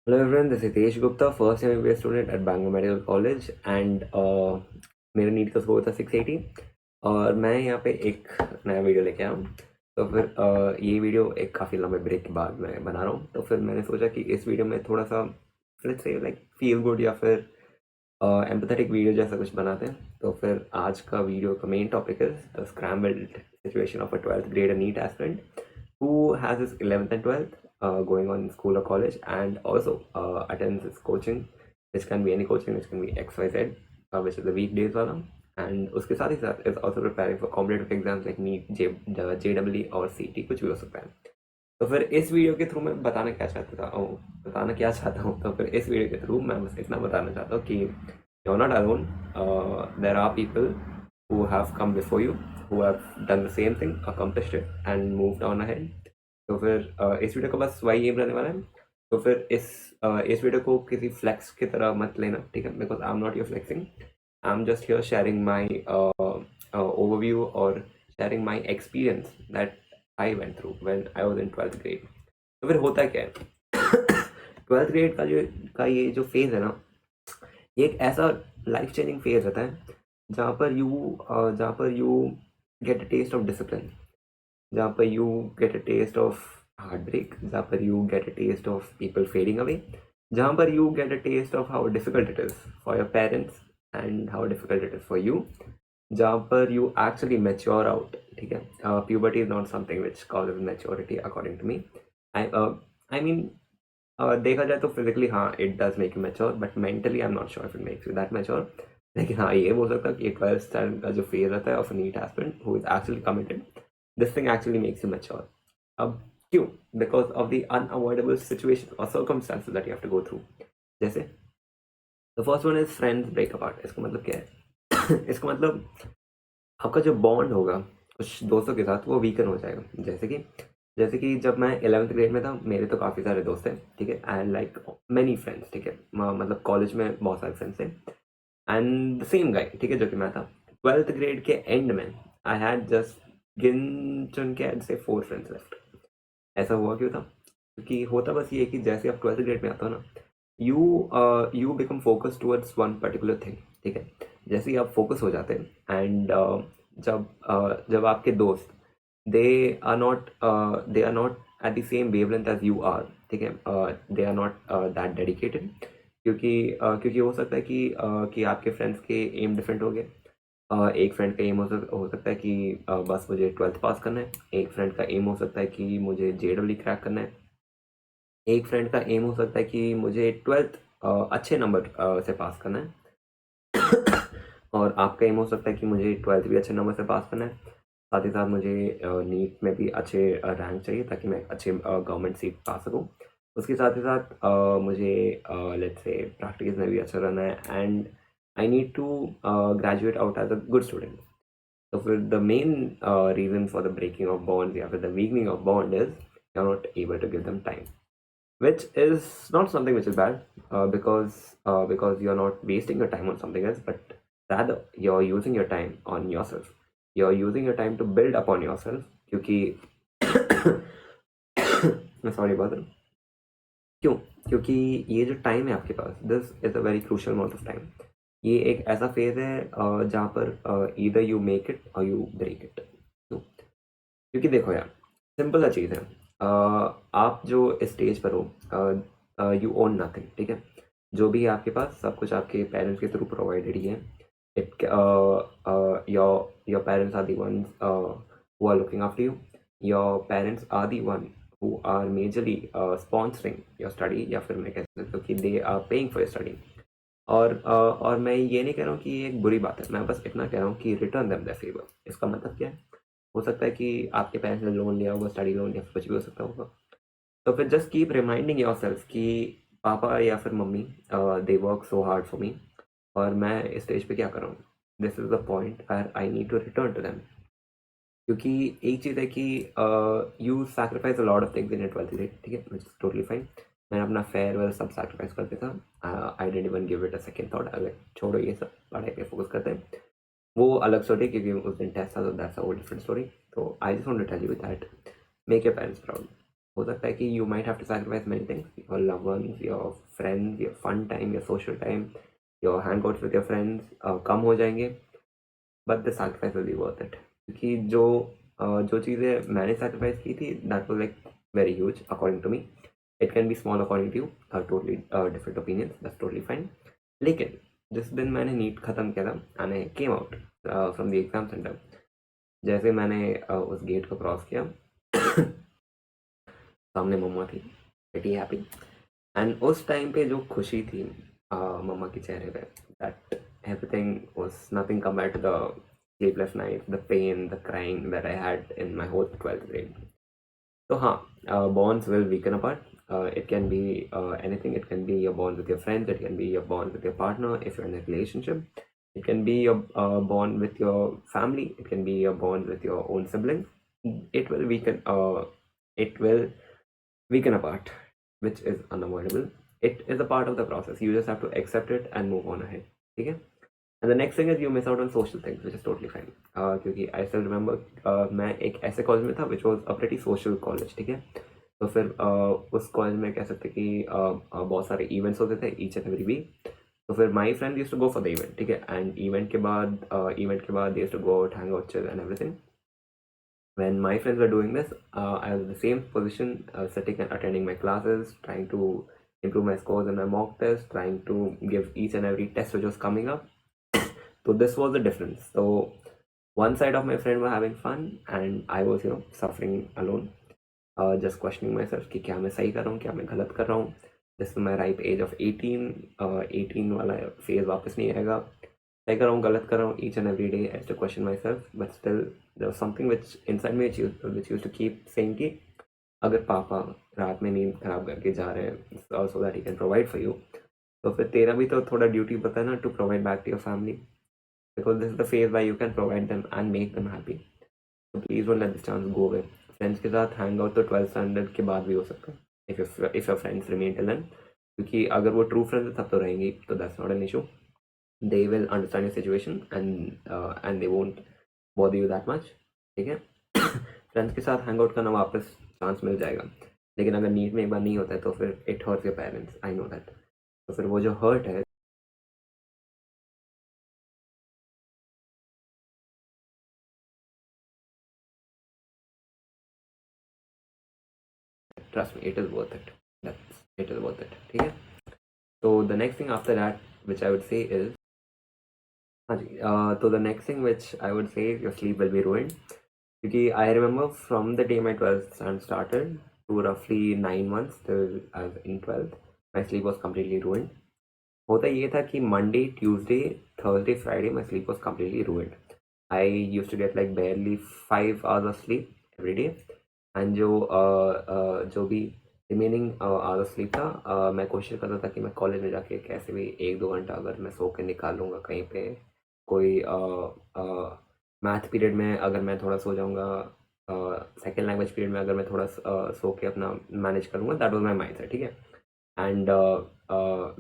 Hello everyone, this is Tesh Gupta, first year MBA student at Bangalore Medical College and मेरा NEET का score था 680 और मैं यहाँ पे एक नया वीडियो लेके आया हूँ। तो फिर ये वीडियो एक काफ़ी लंबे ब्रेक के बाद मैं बना रहा हूँ। तो फिर मैंने सोचा कि इस वीडियो में थोड़ा सा let's say like feel good या फिर एम्पैथेटिक वीडियो जैसा कुछ बनाते हैं। तो फिर आज का वीडियो का main topic is the scrambled situation of a 12th grade NEET aspirant who has his 11th and 12th going on in school or college and also attends his coaching, which can be any coaching, which can be XYZ, which is the weekdays wala, and उसके साथ ही साथ is also preparing for competitive exams like NEET, JEE और CT, कुछ भी हो सकता है। तो फिर इस वीडियो के थ्रू मैं बताना क्या चाहता हूँ, तो फिर इस वीडियो के थ्रू मैं बस इतना बताना चाहता हूँ कि you are not alone, there are people who have come before you, who have done the same thing, accomplished it and moved on ahead. तो फिर इस वीडियो का बस वही एम रहने वाला है। तो फिर इस वीडियो को किसी फ्लेक्स की तरह मत लेना, ठीक है, because I am not your flexing, I am just here sharing my overview और sharing my experience that I went through when I was in 12th grade. तो फिर होता क्या है 12th ग्रेड का ये जो फेज़ है ना, ये एक ऐसा लाइफ चेंजिंग फेज़ रहता है जहाँ पर you get a taste of discipline, जहाँ पर you get a taste of heart break, जहाँ पर you get a taste of people fading away, जहाँ पर you get a taste of how difficult it is for your parents and how difficult it is for you, जहाँ पर you actually mature out, ठीक है। Puberty is not something which causes maturity according to me. I mean देखा जाए तो physically हाँ it does make you mature, but mentally I am not sure if it makes you that mature. लेकिन हाँ ये बोल सकता है कि 12th स्टैंडर्ड का जो फेज रहता है of NEET aspirant who is actually committed, this thing actually makes you mature. अब क्यों? Because of the unavoidable situation और circumstances that you have to go through. जैसे the first one is friends break apart. इसका मतलब क्या है इसका मतलब आपका जो बॉन्ड होगा कुछ दोस्तों के साथ वो वीकन हो जाएगा। जैसे कि जब मैं 11th ग्रेड में था, मेरे तो काफ़ी सारे दोस्त हैं, ठीक है, एंड लाइक मैनी फ्रेंड्स, ठीक है, मतलब कॉलेज में बहुत सारे फ्रेंड्स थे एंड द सेम गाय, ठीक है, जो कि मैं था। 12th ग्रेड के एंड में आई हैड जस्ट गिन चुन के ऐड से 4 फ्रेंड्स लेफ्ट। ऐसा हुआ क्यों था? क्योंकि होता बस ये है कि जैसे आप 12th ग्रेड में आते हो ना, you become focus towards one particular thing, ठीक है। जैसे ही आप फोकस हो जाते हैं एंड जब आपके दोस्त they they are not at the same wavelength as you are, ठीक है, they are not that dedicated, क्योंकि हो सकता है कि आपके फ्रेंड्स के एम डिफरेंट हो गए। एक फ्रेंड का एम हो सकता है कि बस मुझे 12th पास करना है, एक फ्रेंड का एम हो सकता है कि मुझे JEE क्रैक करना है, एक फ्रेंड का एम हो सकता है कि मुझे 12th अच्छे नंबर से पास करना है और आपका एम हो सकता है कि मुझे 12th भी अच्छे नंबर से पास करना है, साथ ही साथ मुझे नीट में भी अच्छे रैंक चाहिए ताकि मैं अच्छे गवर्नमेंट सीट पा सकूँ। उसके साथ ही साथ मुझे लेट्स से प्रैक्टिस में भी अच्छा रहना है and I need to graduate out as a good student. तो फिर the main reason for the breaking of bond या फिर the weakening of bond is you are not able to give them time, which is not something which is bad, because you're not wasting your time on something else, but rather you're using your time on yourself, you're using your time to build upon yourself, क्योंकि मैं sorry about it। क्यों? क्योंकि ये जो time है आपके पास, this is a very crucial amount of time. ये एक ऐसा फेज है जहाँ पर either you make it or you break it. क्यों? क्योंकि देखो यार, सिंपल सा चीज़ है, आप जो स्टेज पर हो यू ओन नथिंग, ठीक है। जो भी है आपके पास सब कुछ आपके पेरेंट्स के थ्रू प्रोवाइडेड ही है। It your parents are the ones who are looking after you, your parents are the one who are majorly sponsoring your study, या फिर मैं कह सकता हूँ कि they are paying for your study. और मैं ये नहीं कह रहा हूँ कि ये एक बुरी बात है, मैं बस इतना कह रहा हूँ कि रिटर्न देम द फेवर। इसका मतलब क्या है? हो सकता है कि आपके पेरेंट्स ने लोन लिया होगा, स्टडी लोन या फिर कुछ भी हो सकता होगा। तो फिर जस्ट कीप रिमाइंडिंग योरसेल्फ कि पापा या फिर मम्मी they work so hard for me, और मैं इस स्टेज पे क्या कर रहा हूँ, this is the point where I need to return to them. क्योंकि एक चीज़ है कि you sacrifice a lot of things in your 12th grade, ठीक है, विच इज टोटली फाइन। मैंने अपना फेयरवेल सब सैक्रिफाइस कर दिया था, I didn't even give it a second thought. अगर छोड़ो ये सब, पढ़ाई पे फोकस करते हैं, वो अलग स्टोरी, क्योंकि उस दिन टेस्ट था, तो that's a whole different story. तो I just want to tell you that make your parents proud. हो सकता है कि you might have to sacrifice many things, your loved ones, your friends, your fun time, your social time, your hangouts with your friends कम हो जाएंगे, but the sacrifice will be worth it. क्योंकि जो चीज़ें मैंने sacrifice की थी, that was like very huge according to me. It can be small according to you, totally different opinions, that's totally fine. लेकिन जिस दिन मैंने नीट ख़त्म किया था and I came out from the exam center, जैसे मैंने उस गेट को क्रॉस किया सामने मम्मा थी, pretty happy. एंड उस टाइम पे जो खुशी थी मम्मा के चेहरे पे, that everything was nothing compared to the sleepless night, the pain, the crying that I had in my whole 12th grade. So bonds will weaken apart. It can be anything. It can be your bond with your friends. It can be your bond with your partner if you're in a relationship. It can be your bond with your family. It can be your bond with your own siblings. It will weaken. It will weaken apart, which is unavoidable. It is a part of the process. You just have to accept it and move on ahead. Okay. And the next thing is you miss out on social things, which is totally fine. क्योंकि I still remember मैं एक ऐसे college में था which was a pretty social college, ठीक है. तो फिर उस कॉलेज में कह सकते कि बहुत सारे इवेंट्स होते थे each and every week. तो फिर my friends used to go for the event, ठीक है. And event के बाद they used to go out, hang out, chill and everything. When my friends were doing this, I was in the same position, sitting and attending my classes, trying to improve my scores in my mock test, trying to give each and every test which was coming up. So this was the difference. So one side of my friend were having fun and I was suffering alone, just questioning myself कि क्या मैं सही कर रहा हूँ, क्या मैं गलत कर रहा हूँ. This is my ripe age of 18. 18 वाला फेज वापस नहीं आएगा. सही कर रहा हूँ, गलत कर रहा हूँ. Each and every day I used to question myself, but still there was something which inside me which used to keep saying कि अगर पापा रात में नींद खराब करके जा रहे हैं so that he can provide for you, तो फिर तेरा भी तो थोड़ा ड्यूटी पता है ना to provide back to your family, because this is the phase where you can provide them and make them happy. So please don't let this chance go away. Friends के साथ hang out तो 12th standard के बाद भी हो सकता है if your friends remain till then, क्योंकि अगर वो true friends है तब तो रहेंगी, तो that's not an issue. They will understand your situation and they won't bother you that much, ठीक है. फ्रेंड्स के साथ हैंग आउट करना वापस चांस मिल जाएगा, लेकिन अगर नीट में एक बार नहीं होता है तो फिर it hurts your parents, I know that. तो फिर वो जो हर्ट है, trust me, it is worth it. It is worth it, ठीक है. So the next thing after that which I would say is, हाँ जी, तो the next thing which I would say is your sleep will be ruined. क्योंकि I remember from the day my 12th stand started to roughly 9 months till I was in 12th, my sleep was completely ruined. होता ये था कि Monday, Tuesday, Thursday, Friday my sleep was completely ruined. I used to get like barely 5 hours of sleep every day, and जो भी remaining hours sleep था, मैं कोशिश करता था कि मैं कॉलेज में जाके कैसे भी 1-2 घंटा अगर मैं सो के निकाल लूँगा कहीं पे, कोई मैथ पीरियड में अगर मैं थोड़ा सो जाऊँगा, सेकेंड लैंग्वेज पीरियड में अगर मैं थोड़ा सो के अपना मैनेज करूँगा, दैट वाज माय माइंडसेट, ठीक है. एंड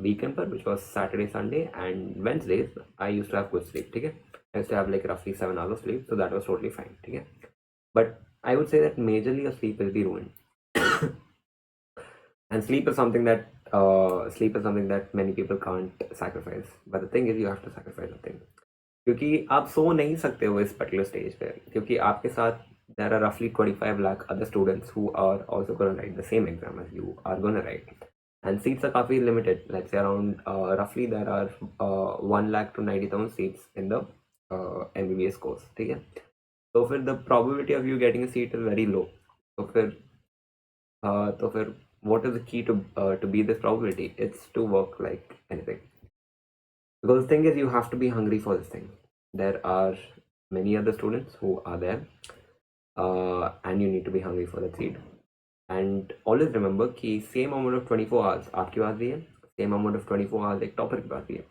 वीकेंड पर which was Saturday, Sunday and Wednesdays I use to have good sleep, ठीक है. I use to have like रफली 7 hours of sleep, so that was totally fine, ठीक है. But I would say that majorly your sleep will be ruined. And sleep is something that many people can't sacrifice. But the thing is, you have to sacrifice something. क्योंकि आप सो नहीं सकते हो इस particular stage पे, क्योंकि आपके साथ there are roughly 25 lakh other students who are also going to write the same exam as you are going to write. And seats are काफ़ी limited. Let's say around roughly there are 1 lakh to 90,000 seats in the MBBS course, ठीक है. तो फिर the probability of you getting a seat is very low. तो फिर what is the key to beat this probability? It's to work like anything. Because the thing is, you have to be hungry for this thing. There are many other students who are there, and you need to be hungry for the seat. And always remember कि same amount of 24 hours आपके पास भी है, same amount of 24 hours एक topper के पास भी है.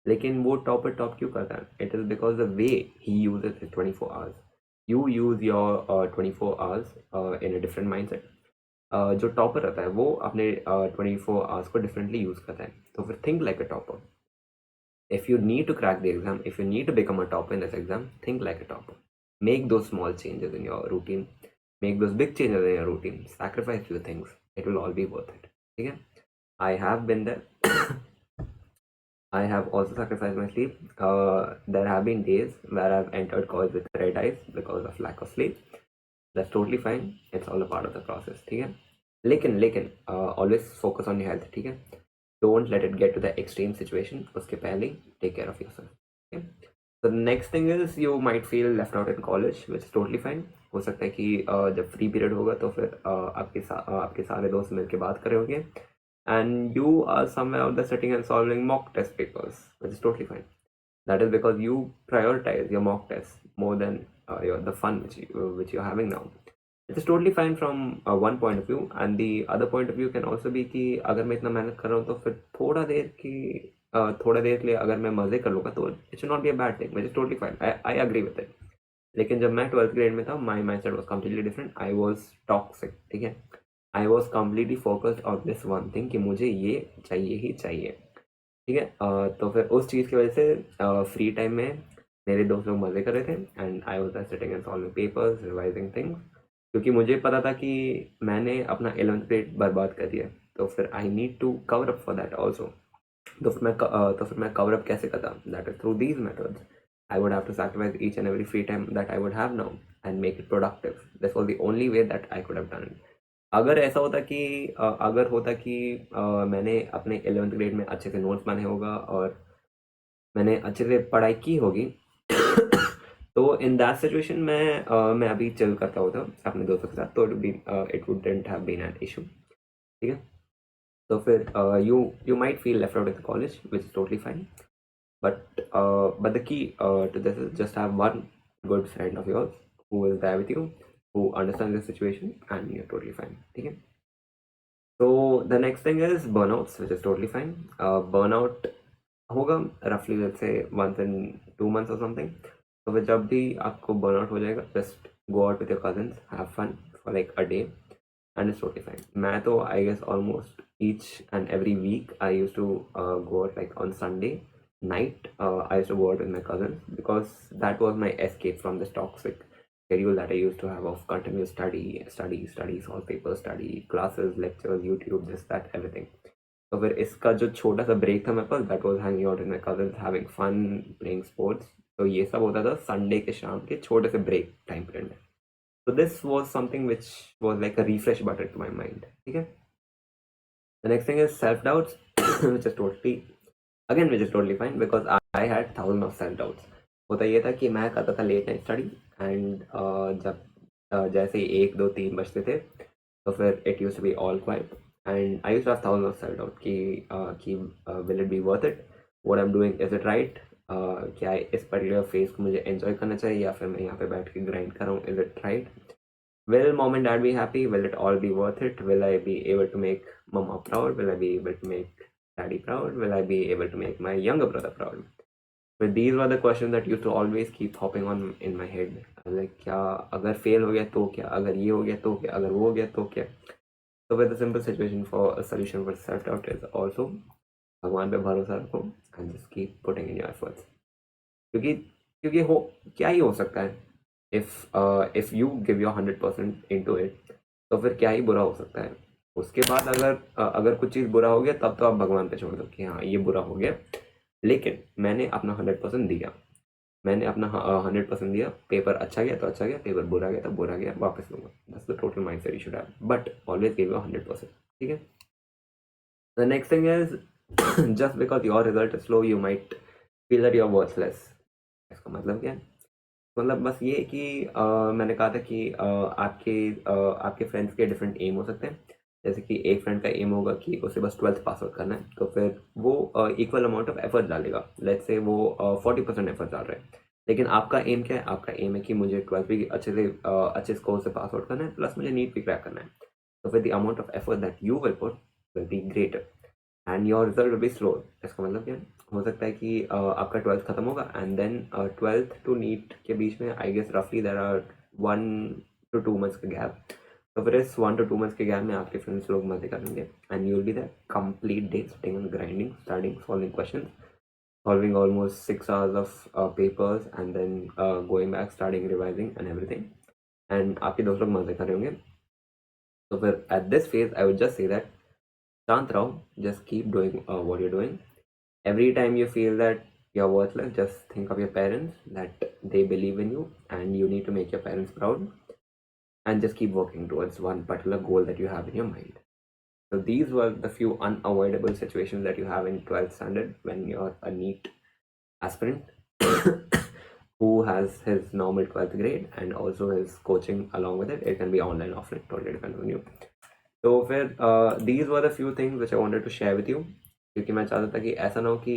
लेकिन वो टॉपर टॉप क्यों करता है? It is because the way he uses his 24 hours. You use your 24 hours in a different mindset. जो टॉपर रहता है वो अपने 24 hours को differently use करता है. तो फिर think like a topper. If you need to crack the exam, if you need to become a topper in this exam, think like a topper. Make those small changes in your routine. make those big changes in your routine, sacrifice few things, it will all be worth it. ठीक है? I have been there. I have also sacrificed my sleep. There have been days where I've entered college with red eyes because of lack of sleep. That's totally fine. It's all a part of the process. ठीक है? लेकिन always focus on your health. ठीक है? Don't let it get to the extreme situation. उसके पहले take care of yourself. Okay? So the next thing is you might feel left out in college, which is totally fine. हो सकता है कि जब free period होगा तो फिर आपके सारे दोस्त मिलके बात कर रहे होंगे and you are somewhere out there sitting and solving mock test papers, which is totally fine. That is because you prioritize your mock tests more than the fun which you're having now. It is totally fine from one point of view, and the other point of view can also be कि अगर मैं इतना मेहनत कर रहा हूँ तो फिर थोड़ा देर के लिए अगर मैं मज़े कर लूँगा तो it should not be a bad thing, which is totally fine. I agree with it. लेकिन जब मैं 12th ग्रेड में था, my mindset was completely different. I was toxic. ठीक है? I was completely focused on this one thing कि मुझे ये चाहिए ही चाहिए. ठीक है? तो फिर उस चीज़ की वजह से फ्री टाइम में मेरे दोस्त लोग मज़े कर रहे थे and I was sitting and solving papers, revising things, क्योंकि मुझे पता था कि मैंने अपना 11th ग्रेड बर्बाद कर दिया. तो फिर I need to cover up for that also. तो फिर मैं कवर अप कैसे करता? That is through these methods. I would have to sacrifice each and every free time that I would have now and make it productive. This was the only way that I could have done it. अगर ऐसा होता कि मैंने अपने 11th grade में अच्छे से notes बनाए होगा और मैंने अच्छे से पढ़ाई की होगी तो इन दैट सिचुएशन मैं अभी चिल करता होता अपने दोस्तों के साथ, तो it wouldn't have been an issue. ठीक है? तो फिर you might feel left out in college, which is totally fine. But the key to this is just have one good friend of yours who is there with you, who understands the situation, and you're totally fine. Okay? So the next thing is burnouts, which is totally fine. Burnout होगा roughly let's say once in 2 months or something. तो फिर जब भी आपको burnout हो जाएगा, just go out with your cousins, have fun for like a day, and it's totally fine. मैं तो I guess almost each and every week I used to go out like on Sunday night. I used to go out with my cousins because that was my escape from this toxic schedule that I used to have of continuous study, solve papers, study, classes, lectures, YouTube, this, that, everything. तो फिर इसका जो छोटा सा break था मेरे पास, that was hanging out with my cousins, having fun, playing sports. तो ये सब होता था संडे के शाम के छोटे से ब्रेक टाइम पीरियड में. So this was something which was like a refresh button to my mind. ठीक है? The next thing is self-doubts, which is totally fine because I had thousands of self-doubts. होता ये था कि मैं करता था लेट नाइट स्टडी एंड जब जैसे ही 1 2 3 बजते थे तो फिर it used to be all quiet and I used to have thousands of self-doubt कि will it be worth it, what I am doing, is it right, क्या इस पर्टिकुलर फेज को मुझे एंजॉय करना चाहिए या फिर मैं यहाँ पे बैठ के ग्राइंड कर रहा हूँ, is it right, will mom and dad be happy, will it all be worth it, will I be able to make mama proud, will I be able to make daddy proud, will I be able to make my younger brother proud. But these were the questions that used to always keep hopping on in my head. Like क्या अगर fail हो गया तो क्या, अगर ये हो गया तो क्या, अगर वो हो गया तो क्या. So with the simple situation for a solution for self doubt is also भगवान पे भरोसा रखो and just keep putting in your efforts. क्योंकि हो क्या ही हो सकता है if you give your 100% into it, तो फिर क्या ही बुरा हो सकता है. उसके बाद अगर कुछ चीज़ बुरा हो गया तब तो आप भगवान पे छोड़ दो कि हाँ ये बुरा हो गया, लेकिन मैंने अपना 100% दिया, मैंने अपना 100% दिया. पेपर अच्छा गया तो अच्छा गया, पेपर बुरा गया तो बुरा गया, वापस लूँगा. That's the total mindset you should have, but always give your 100%. ठीक है? The next thing is just because your result is slow you might feel that you are worthless. इसका मतलब क्या है? मतलब बस ये कि मैंने कहा था कि आपके फ्रेंड्स के डिफरेंट एम हो सकते हैं. जैसे कि एक फ्रेंड का एम होगा कि उसे बस 12th पास आउट करना है, तो फिर वो इक्वल अमाउंट ऑफ एफर्ट डालेगा. लेट्स से वो 40% एफर्ट डाल रहे हैं, लेकिन आपका एम क्या है? आपका एम है कि मुझे 12th भी अच्छे स्कोर से पास आउट करना है, प्लस मुझे नीट भी क्रैक करना है. तो फिर the amount of effort that you will put will be greater and your result will be slow. इसका मतलब क्या है? हो सकता है कि आपका 12th खत्म होगा and then 12th to NEET के बीच में आई गेस रफली देयर आर 1 to 2 months का गैप. तो फिर इस 1 to 2 months के गैप में आपके फ्रेंड्स लोग मजे करेंगे and you will be that complete day sitting on grinding, starting solving questions, solving almost 6 hours of papers and then going back, starting revising and everything. And आपके दोस्त लोग मजे कर रहे होंगे। तो फिर at this phase I would just say that शांत रहो, just keep doing what you doing. Every time you feel that you're worthless, just think of your parents, that they believe in you and you need to make your parents proud, and just keep working towards one particular goal that you have in your mind. So these were the few unavoidable situations that you have in 12th standard when you're a NEET aspirant who has his normal 12th grade and also his coaching along with it. It can be online, offline, totally depends on you. तो फिर these were the few things which I wanted to share with you, क्योंकि मैं चाहता था कि ऐसा ना हो कि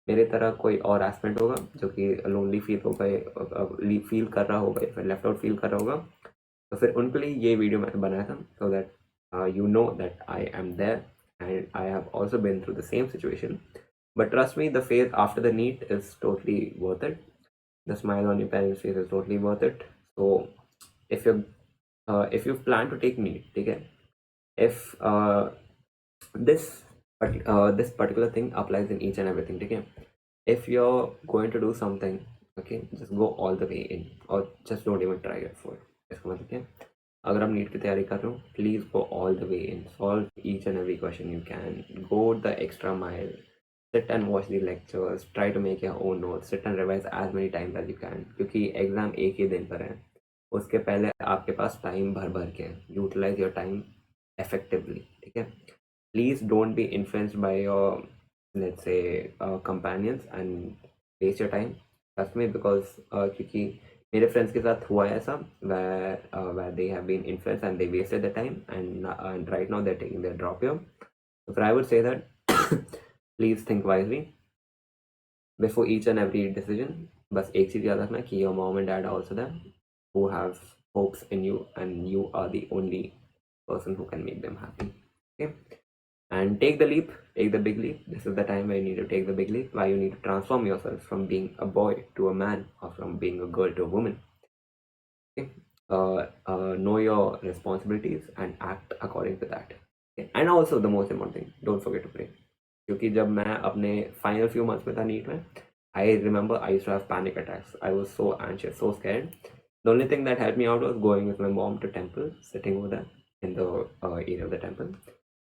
मेरे तरह कोई और एस्पिरेंट होगा जो कि लोनली फील हो गए, फील कर रहा होगा, फिर लेफ्ट आउट फील कर रहा होगा। तो फिर उनके लिए ये वीडियो मैंने बनाया था, so that you know that I am there and I have also been through the same situation. But trust me, the phase after the NEET is totally worth it. The smile on your parents' face is totally worth it. So if you plan to take NEET, ठीक है, if this particular thing applies in each and everything, ठीक है, if you're going to do something, okay, just go all the way in or just don't even try it for इसका मतलब क्या है, अगर आप नीट की तैयारी कर रहे हो, please go all the way in, solve each and every question you can, go the extra mile, sit and watch the lectures, try to make your own notes, sit and revise as many times as you can, क्योंकि exam एक ही दिन पर है, उसके पहले आपके पास time भर भर के, यूटिलाइज योर टाइम effectively, ठीक है। Please don't be influenced by your, let's say, companions and waste your time. Trust me, because क्योंकि मेरे फ्रेंड्स के साथ हुआ है ऐसा, where they have been influenced and they wasted their time, and right now they're taking their drop year. So I would say that please think wisely before each and every decision. बस एक चीज़ याद रखना कि your mom and dad are also there, who have hopes in you, and you are the only person who can make them happy. Okay, and take the leap, take the big leap. This is the time where you need to take the big leap, where you need to transform yourself from being a boy to a man, or from being a girl to a woman. Okay, know your responsibilities and act according to that. Okay? And also the most important thing, don't forget to pray. क्योंकि जब मैं अपने final few months में था NEET में, I remember I used to have panic attacks. I was so anxious, so scared. The only thing that helped me out was going with my mom to temple, sitting over there in the area of the temple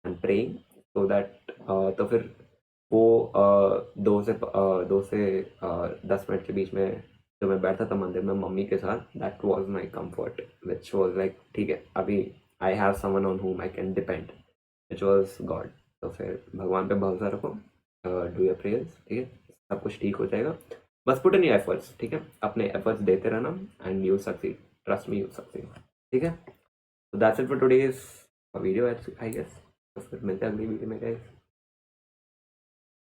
and praying, so that तो फिर वो 2 से 10 minute के बीच में जो मैं बैठा था मंदिर में मम्मी के साथ, that was my comfort, which was like ठीक है, अभी आई हैव समवन ऑन हुम I can depend, which was God. तो फिर भगवान पे भरोसा रखो, डू योर प्रेयर्स, ठीक है, सब कुछ ठीक हो जाएगा। बस पुट इन योर एफर्ट्स, ठीक है, अपने एफर्ट्स देते रहना and you succeed, trust me, you succeed, ठीक है। So that's it for today's video, I guess. तो फिर मिलते हैं अगली वीडियो में guys.